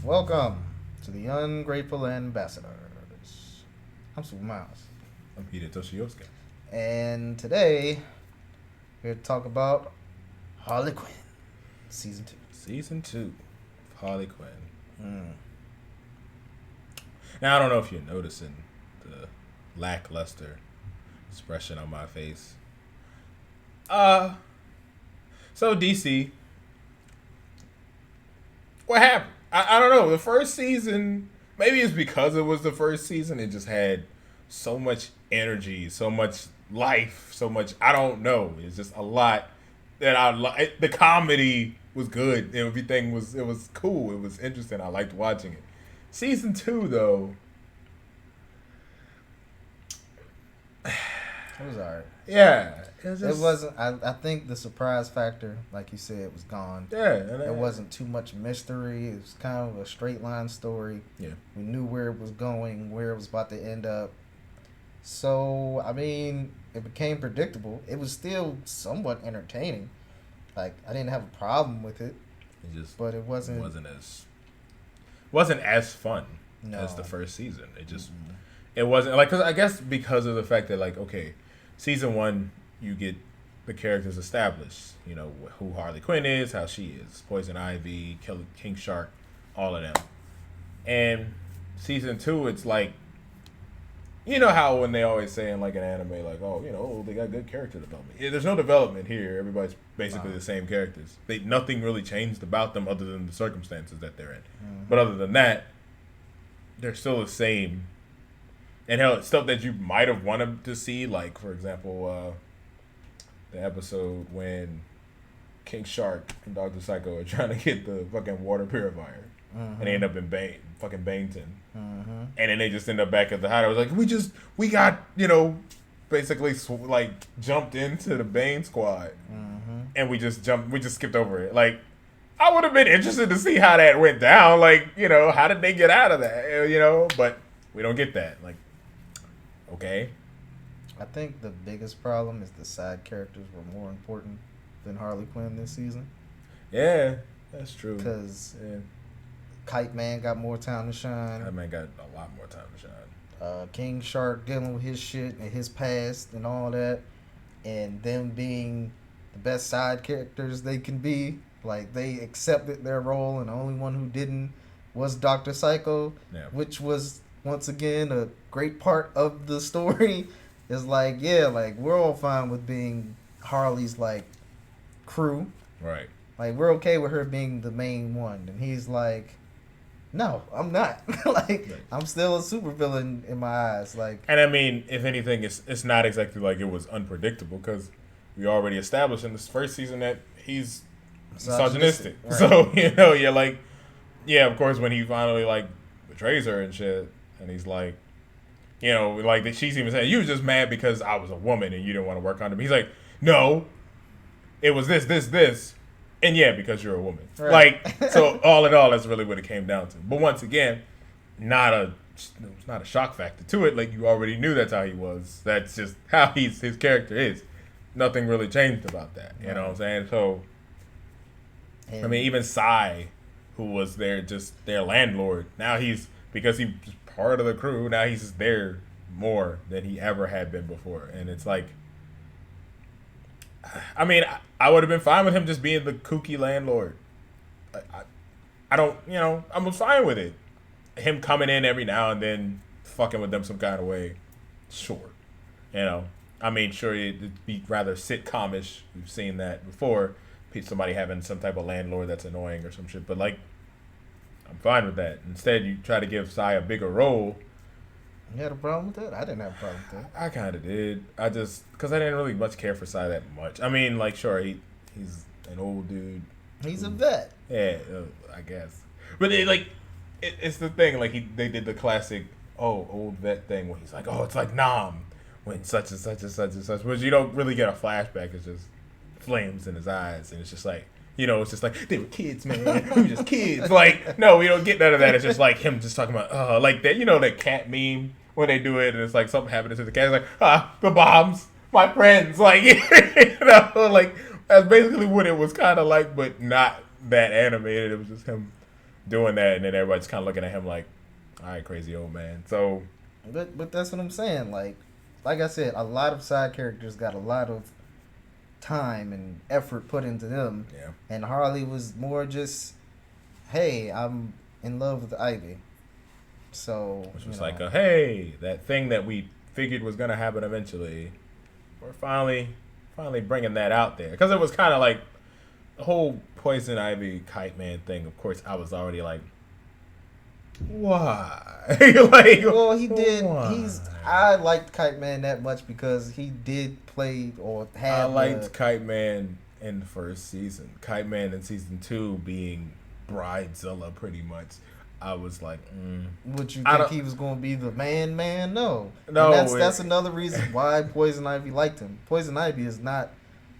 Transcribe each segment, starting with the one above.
Welcome to the Ungrateful Ambassadors. I'm Super Miles. I'm Peter Toshiosuke. And today, we're here to talk about Harley Quinn, Season 2. Season 2 of Harley Quinn. Mm. Now, I don't know if you're noticing the lackluster expression on my face. So DC, what happened? I don't know. The first season, maybe it's because it was the first season, it just had so much energy, so much life, so much, I don't know. It's just a lot that I like. The comedy was good. Everything was, it was cool. It was interesting. I liked watching it. Season 2, though, It was alright. yeah. It wasn't, I think the surprise factor, like you said, was gone. Yeah. It wasn't too much mystery. It was kind of a straight line story. Yeah. We knew where it was going, where it was about to end up. So, I mean, it became predictable. It was still somewhat entertaining. Like, I didn't have a problem with it, It just but it wasn't. wasn't as fun No. as the first season. It just Mhm. it wasn't like, cause I guess because of the fact that, like, okay, season 1 you get the characters established. You know who Harley Quinn is, how she is, Poison Ivy, King Shark, all of them. And season 2, it's like, you know how when they always say in like an anime, like, oh, you know, they got good character development. Yeah, there's no development here. Everybody's basically the same characters. Nothing really changed about them other than the circumstances that they're in. Mhm. But other than that, they're still the same. And hell, stuff that you might have wanted to see, like, for example, the episode when King Shark and Dr. Psycho are trying to get the fucking water purifier. And they end up in fucking Bainton. Mm-hmm. And then they just end up back at the hideout. It was like, we got, you know, basically like jumped into the Bane squad. Mm-hmm. And we just skipped over it. Like, I would have been interested to see how that went down. Like, you know, how did they get out of that? You know, but we don't get that. Like, okay. I think the biggest problem is the side characters were more important than Harley Quinn this season. Yeah, that's true. Because Yeah. Kite Man got more time to shine. That man got a lot more time to shine. King Shark dealing with his shit and his past and all that, and them being the best side characters they can be. Like, they accepted their role, and the only one who didn't was Dr. Psycho, Yeah. which was once again a great part of the story. Is like, yeah, like, we're all fine with being Harley's like crew. Right. Like, we're okay with her being the main one, and he's like, no, I'm not. Like, Right. I'm still a supervillain in my eyes. Like, And I mean, if anything, it's not exactly like it was unpredictable because we already established in this first season that he's misogynistic. Right. So, you know, you're like, yeah, of course, when he finally, like, betrays her and shit, and he's like, you know, like, she's even saying, you were just mad because I was a woman and you didn't want to work on him. He's like, no, it was this. And yeah, because you're a woman. Right. Like, so all in all, that's really what it came down to. But once again, it's not a shock factor to it. Like, you already knew that's how he was. That's just how his character is. Nothing really changed about that. You know what I'm saying? So, and I mean, even Sai, who was their landlord, now because he's part of the crew, now he's just there more than he ever had been before. And it's like, I mean, I would have been fine with him just being the kooky landlord. I don't, you know, I'm fine with it. Him coming in every now and then, fucking with them some kind of way, sure. You know, I mean, sure, it'd be rather sitcomish. We've seen that before. Somebody having some type of landlord that's annoying or some shit. But, like, I'm fine with that. Instead, you try to give Sai a bigger role. you had a problem with that? I didn't have a problem with that. I kind of did. Because I didn't really much care for Sai that much. I mean, like, sure, he's an old dude. He's a vet. Yeah, I guess. But it's the thing. Like, they did the classic, old vet thing where he's like, it's like Nam when such and such and such and such. But you don't really get a flashback. It's just flames in his eyes. And it's just like, you know, it's just like, they were kids, man. We were just kids. Like, no, we don't get none of that. It's just like him just talking about, like that, you know, that cat meme when they do it and it's like something happening to the cat. It's like, the bombs, my friends. Like, you know, like, that's basically what it was kind of like, but not that animated. It was just him doing that, and then everybody's kind of looking at him like, all right, crazy old man. So, but that's what I'm saying. Like I said, a lot of side characters got a lot of time and effort put into them. yeah. And Harley was more just, hey, I'm in love with Ivy. So, Which was like hey, that thing that we figured was gonna happen eventually, we're finally bringing that out there, because it was kind of like the whole Poison Ivy Kite Man thing. Of course, I was already like, why? Like, well, he did. why? I liked Kite Man that much because he did play or had. I liked Kite Man in the first season. Kite Man in season 2 being Bridezilla, pretty much. I was like, Would you think he was going to be the man? No. No. And that's another reason why Poison Ivy liked him. Poison Ivy is not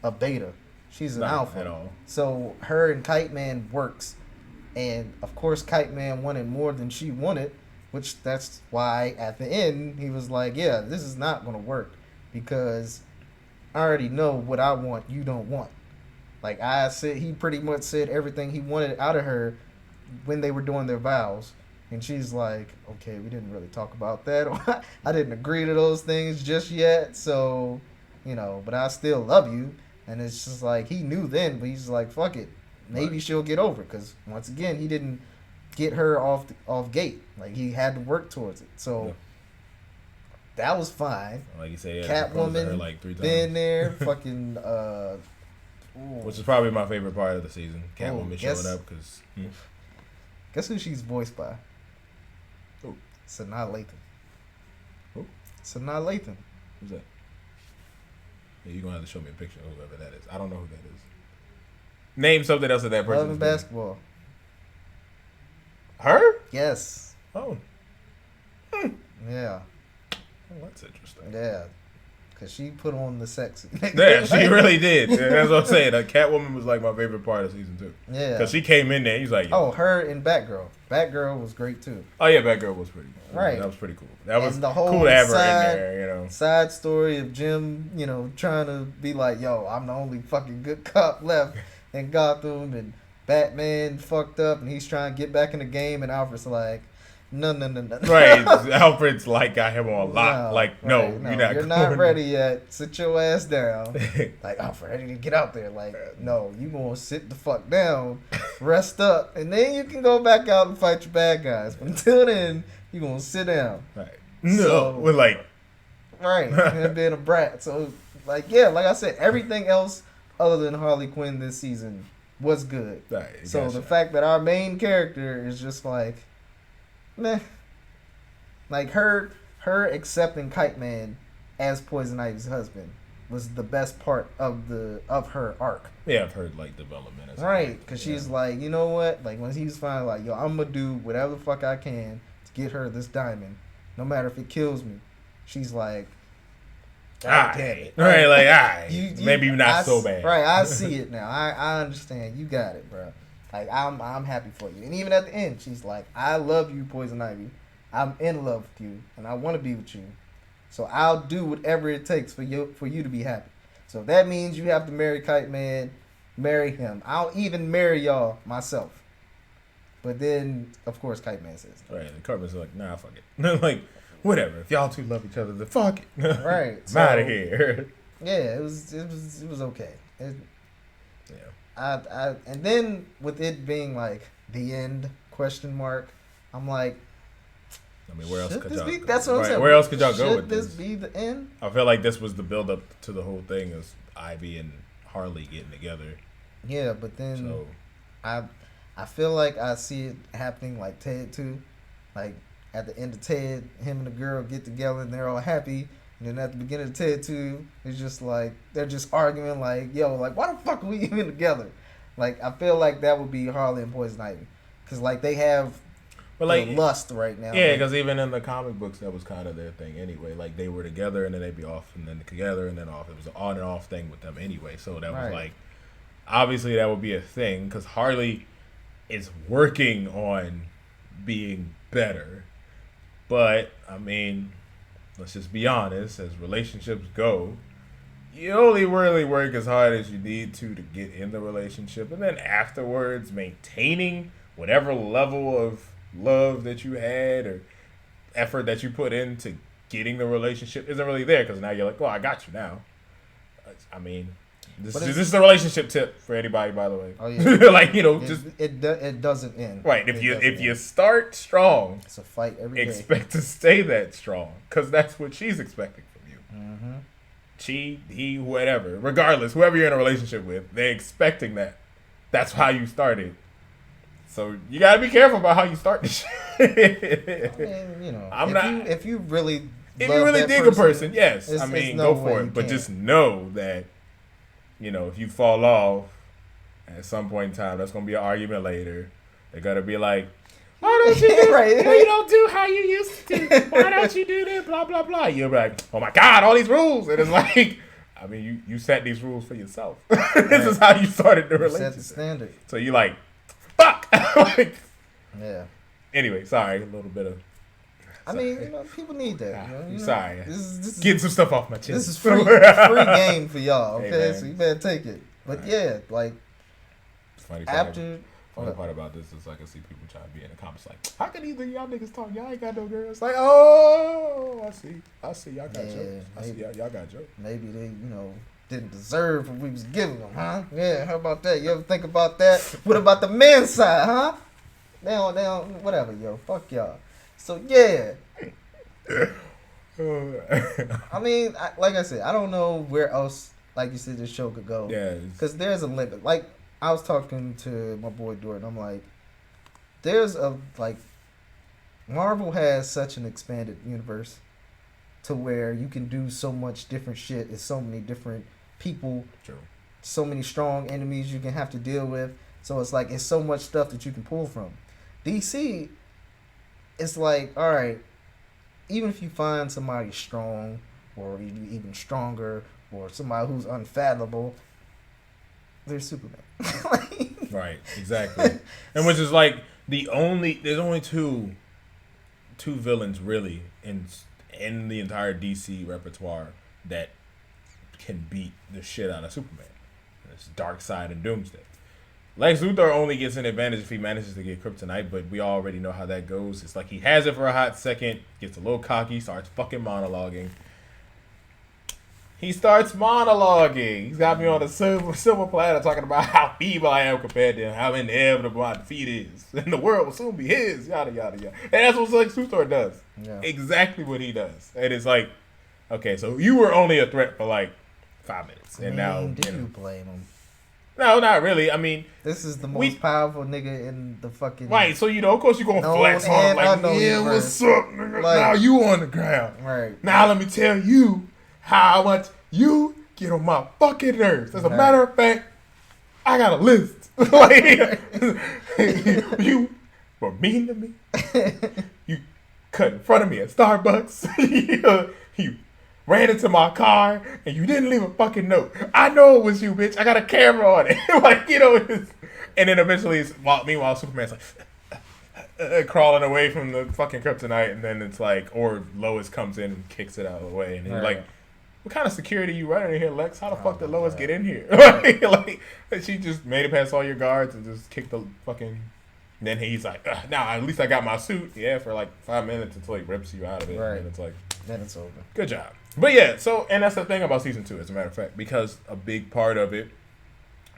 a beta. She's an alpha. At all. So her and Kite Man works. And, of course, Kite Man wanted more than she wanted, which that's why at the end he was like, yeah, this is not going to work because I already know what I want, you don't want. Like I said, he pretty much said everything he wanted out of her when they were doing their vows. And she's like, okay, we didn't really talk about that. I didn't agree to those things just yet. So, but I still love you. And it's just like, he knew then, but he's like, fuck it. Maybe she'll get over it. Because once again, he didn't get her off gate. Like, he had to work towards it. So, that was fine. Like you said, Catwoman, like 3 times. been there, fucking, which is probably my favorite part of the season. Catwoman showing up, because... Guess who she's voiced by? Who? Sanaa Lathan. Who? Sanaa Lathan. Who's that? Yeah, you're going to have to show me a picture of whoever that is. I don't know who that is. Name something else of that person. Love and Basketball. Her? Yes. Oh. Yeah. Oh, that's interesting. Yeah. Because she put on the sexy. Yeah, she really did. That's what I'm saying. Catwoman was like my favorite part of season 2. Yeah. Because she came in there, he's like, oh, her and Batgirl. Batgirl was great too. Oh, yeah, Batgirl was pretty cool. Right. That was pretty cool. That was the whole cool to have her in there, Side story of Jim, trying to be like, yo, I'm the only fucking good cop left in Gotham, and Batman fucked up, and he's trying to get back in the game, and Alfred's like, no. Right. Alfred's like got him on lock. No, you're not ready yet. Sit your ass down. Like, Alfred, I need to get out there. Like, no, you gonna sit the fuck down, rest up, and then you can go back out and fight your bad guys. But until then, you gonna sit down. Right. No, we're like, right, and being a brat. So, like I said, everything else other than Harley Quinn this season was good. Right, so the fact that our main character is just like, meh. Like her accepting Kite Man as Poison Ivy's husband was the best part of her arc. Yeah, I've heard like development. Right, because she's like, you know what? Like when he was finally like, yo, I'm gonna do whatever the fuck I can to get her this diamond, no matter if it kills me. She's like, God damn it. Right, like, maybe not so bad. Right, I see it now. I understand. You got it, bro. Like, I'm happy for you. And even at the end, she's like, I love you, Poison Ivy. I'm in love with you, and I want to be with you. So I'll do whatever it takes for you to be happy. So if that means you have to marry Kite Man, marry him. I'll even marry y'all myself. But then, of course, Kite Man says no. Right, and Kite Man's like, nah, fuck it. Like, whatever. If y'all two love each other, then fuck it. Right. I'm out of here. Yeah, it was okay. Yeah. And then with it being like the end ? I'm like, I mean, where else could y'all go? That's what I'm saying. Where else could y'all go with this? this? Be the end? I feel like this was the build up to the whole thing, is Ivy and Harley getting together. Yeah, but then I feel like I see it happening like Ted too. Like at the end of Ted, him and the girl get together and they're all happy. And then at the beginning of Ted 2, it's just like, they're just arguing like, yo, like, why the fuck are we even together? Like, I feel like that would be Harley and Poison Ivy. Because, like, they have lust right now. Yeah, because even in the comic books, that was kind of their thing anyway. Like, they were together and then they'd be off and then together and then off. It was an on and off thing with them anyway. So that was like, obviously that would be a thing. Because Harley is working on being better. But, I mean, let's just be honest, as relationships go, you only really work as hard as you need to get in the relationship. And then afterwards, maintaining whatever level of love that you had or effort that you put into getting the relationship isn't really there because now you're like, well, I got you now. I mean, this is a relationship tip for anybody, by the way. Oh yeah, like just it doesn't end. Right. If you start strong, it's a fight every day. Expect to stay that strong because that's what she's expecting from you. Mm-hmm. She, he, whatever, regardless, whoever you're in a relationship with, they're expecting that. That's how you started. So you gotta be careful about how you start this shit. I mean, if you really dig a person, yes, I mean, no go for it. But just know that, if you fall off at some point in time, that's gonna be an argument later. They're gonna be like, why don't you do right? Well, you don't do how you used to. Why don't you do that? Blah blah blah. You're like, oh my god, all these rules, and it's like, I mean, you set these rules for yourself. This is how you started the relationship. Set the standard. So you like, fuck. Like, yeah. Anyway, sorry, a little bit of. I mean, people need that. Sorry, this is getting some stuff off my chest. This is free game for y'all. Okay, hey, so you better take it. But yeah, like after. Funny part about this is I can see people trying to be in the comments like, how can either y'all niggas talk? Y'all ain't got no girls. Like, oh, I see. Y'all got jokes. I see y'all got jokes. Maybe they, didn't deserve what we was giving them, huh? Yeah, how about that? You ever think about that? What about the men's side, huh? They don't, whatever, yo. Fuck y'all. So, yeah. I mean, like I said, I don't know where else, like you said, this show could go. Yeah. Because there's a limit. Like, I was talking to my boy Jordan. I'm like, Marvel has such an expanded universe to where you can do so much different shit. It's so many different people. True. So many strong enemies you can have to deal with. So it's like, it's so much stuff that you can pull from. DC, it's like, all right, even if you find somebody strong or even stronger or somebody who's unfathomable, they're Superman. Right, exactly. And which is like there's only two villains really in the entire DC repertoire that can beat the shit out of Superman. It's Darkseid and Doomsday. Lex Luthor only gets an advantage if he manages to get kryptonite, but we already know how that goes. It's like he has it for a hot second, gets a little cocky, starts fucking monologuing. He's got me on a silver platter talking about how feeble I am compared to him, how inevitable my defeat is. And the world will soon be his, yada, yada, yada. And that's what Lex Luthor does. Yeah. Exactly what he does. And it's like, okay, so you were only a threat for like 5 minutes. And now, did you blame him? No, not really. I mean, this is the most powerful nigga in the fucking... Right, so, of course you're going to flex on him. Like, yeah, what's up, nigga? Like, now you on the ground. Right. Now let me tell you how much you get on my fucking nerves. As a matter of fact, I got a list. Like, you were mean to me. You cut in front of me at Starbucks. You ran into my car and you didn't leave a fucking note. I know it was you, bitch. I got a camera on it. And then eventually, meanwhile, Superman's like crawling away from the fucking kryptonite, and then it's like, or Lois comes in and kicks it out of the way, and you're like, what kind of security you running in here, Lex? How the fuck did Lois get in here? like, she just made it past all your guards and just kicked the fucking... And then he's like, now at least I got my suit. Yeah, for like 5 minutes until he rips you out of it. Right. And it's like... Then it's over. Good job. But yeah, and that's the thing about season 2, as a matter of fact, because a big part of it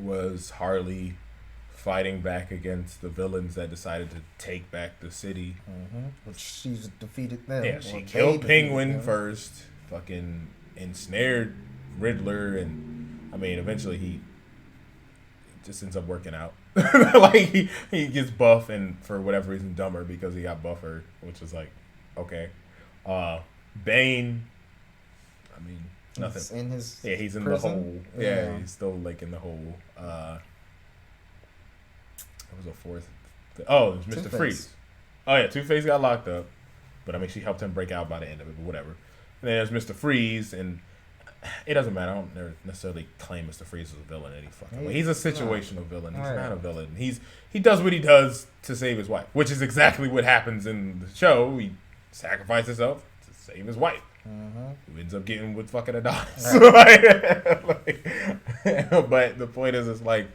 was Harley fighting back against the villains that decided to take back the city. Mm-hmm. Which she's defeated them. Yeah, she killed Penguin first, fucking ensnared Riddler, and I mean, eventually he just ends up working out. Like, he gets buff and for whatever reason dumber because he got buffer, which is like, okay. Bane, I mean, nothing. He's in his he's in prison? the hole. Yeah, he's still like in the hole. What was the fourth? Oh, it was Mr. Freeze. Oh yeah, Two-Face got locked up, but I mean, she helped him break out by the end of it, but whatever. And then there's Mr. Freeze, and it doesn't matter. I don't necessarily claim Mr. Freeze is a villain any fucking way. He's a situational villain. He's not a villain. He does what he does to save his wife, which is exactly what happens in the show. He sacrifices himself to save his wife. Mm-hmm. Who ends up getting with fucking Adonis. Right. But the point is, it's like,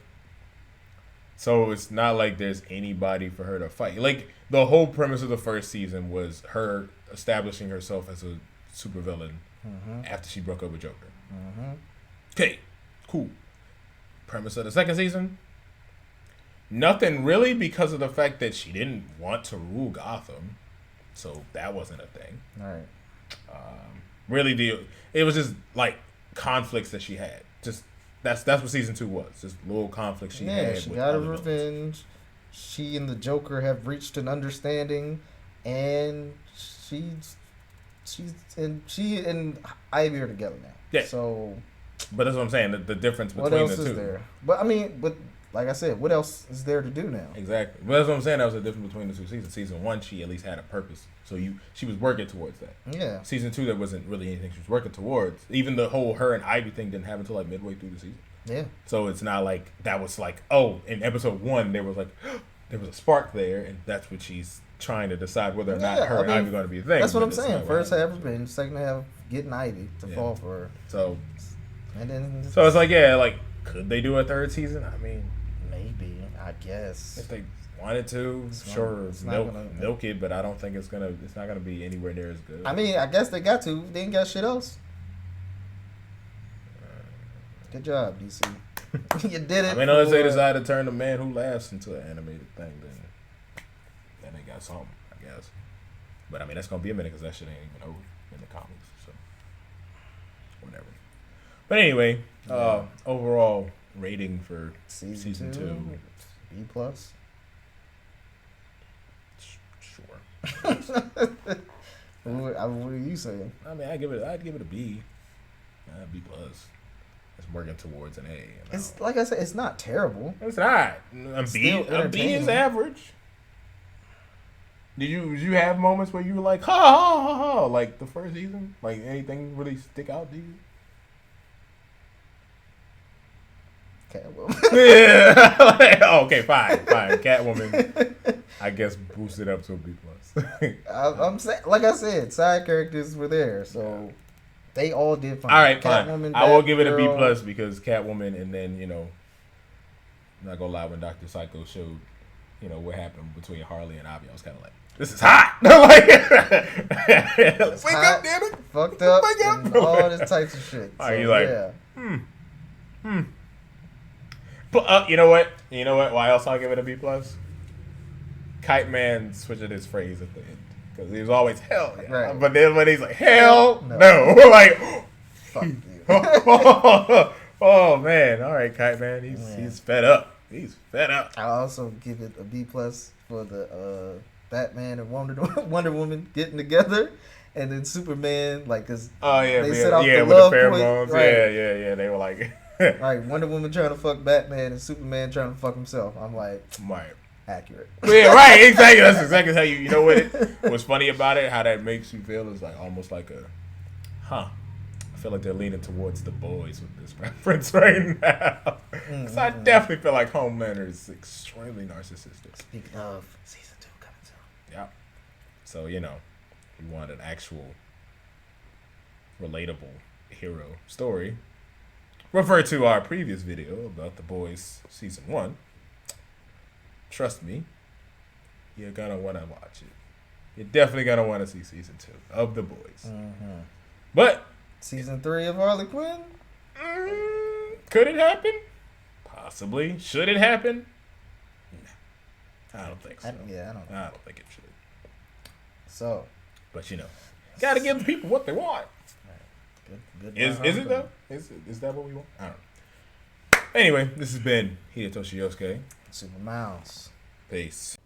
So it's not like there's anybody for her to fight. Like, the whole premise of the first season was her establishing herself as a supervillain after she broke up with Joker. Okay, cool. Premise of the second season? Nothing really, because of the fact that she didn't want to rule Gotham. So that wasn't a thing. Right. Really, it was just like conflicts that she had. Just that's what season 2 was. Just little conflicts she had. She with got her other villains. revenge. She and the Joker have reached an understanding, and she and Ivy are together now. Yeah. So, but that's what I'm saying. The difference between what else the is two. there? But I mean, like I said, what else is there to do now? Exactly. But that's what I'm saying. That was the difference between the two seasons. Season 1, she at least had a purpose. So she was working towards that. Yeah. Season 2, there wasn't really anything she was working towards. Even the whole her and Ivy thing didn't happen until like midway through the season. Yeah. So it's not like that was like, oh, in episode 1 there was like there was a spark there, and that's what she's trying to decide whether or not her and Ivy are going to be a thing. That's what I'm saying. First half revenge, second half getting Ivy to fall for her. So, and then it's like, yeah, like, could they do a third season? I mean, maybe, I guess. If they wanted to, milk it, but I don't think it's not gonna be anywhere near as good. I mean, I guess they got to. They ain't got shit else. Good job, DC. You did it. I mean, unless they decide to turn The Man Who Laughs into an animated thing, then they got something, I guess. But I mean, that's gonna be a minute because that shit ain't even over in the comics, so whatever. But anyway, overall rating for season 2, B plus. Sure. What are you saying? I mean, I'd give it a B. B plus. It's working towards an A. It's like I said, it's not terrible. It's not. A B is average. Did you have moments where you were like, ha ha ha ha, like the first season? Like anything really stick out to you? Catwoman. Yeah. Okay, fine. Catwoman, I guess boosted up to a B plus. I'm saying, like I said, side characters were there, so they all did fine. All right, Catwoman, fine. I will give it a B plus because Catwoman, and then I'm not gonna lie, when Dr. Psycho showed, what happened between Harley and Ivy, I was kind of like, this is hot. Like, wake up, damn it. Fucked up. Wake up. And all this types of shit. So, you're like, But you know what? Why else I'll give it a B plus? Kite Man switching his phrase at the end because he was always hell, yeah. Right. But then when he's like hell no. Like fuck you. Oh man! All right, Kite Man, he's fed up. He's fed up. I also give it a B plus for the Batman and Wonder Woman getting together, and then Superman because they set off the with love the pheromones. Right. Yeah. They were like. Right, Wonder Woman trying to fuck Batman and Superman trying to fuck himself. I'm like, accurate. Yeah, right, exactly. That's exactly how you know what's funny about it, how that makes you feel is like almost like I feel like they're leaning towards The Boys with this reference right now. Because I definitely feel like Homelander is extremely narcissistic. Speaking of, season 2 coming soon. Yeah. So, you want an actual relatable hero story, refer to our previous video about The Boys season 1. Trust me, you're gonna want to watch it. You're definitely gonna want to see season 2 of The Boys. But season 3 of Harley Quinn? Could it happen? Possibly. Should it happen? No, I don't think so. I don't think it should. So, but gotta give the people what they want. Good is it though? Is that what we want? I don't know. Anyway, this has been Hidetoshi Yosuke. Super Mouse. Peace.